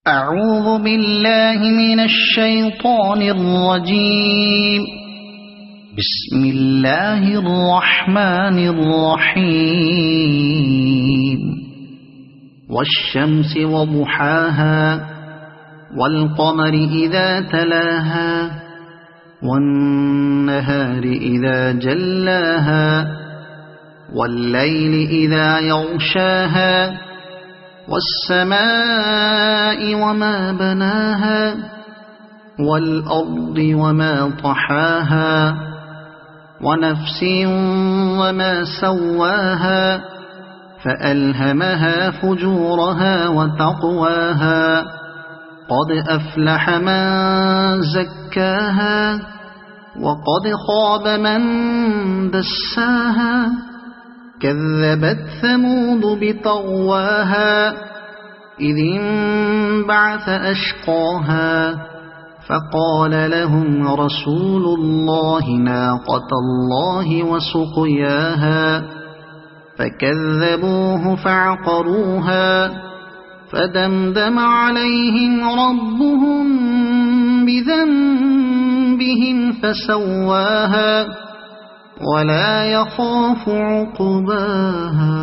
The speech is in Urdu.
أعوذ بالله من الشيطان الرجيم. بسم الله الرحمن الرحيم. والشمس وضحاها والقمر إذا تلاها والنهار إذا جلاها والليل إذا يغشاها والسماء وما بناها والأرض وما طحاها ونفس وما سواها فألهمها فجورها وتقواها قد أفلح من زكاها وقد خاب من دساها كذبت ثمود بطغواها إذ انبعث أشقاها فقال لهم رسول الله ناقة الله وسقياها فكذبوه فعقروها فدمدم عليهم ربهم بذنبهم فسواها ولا يخاف عقباها.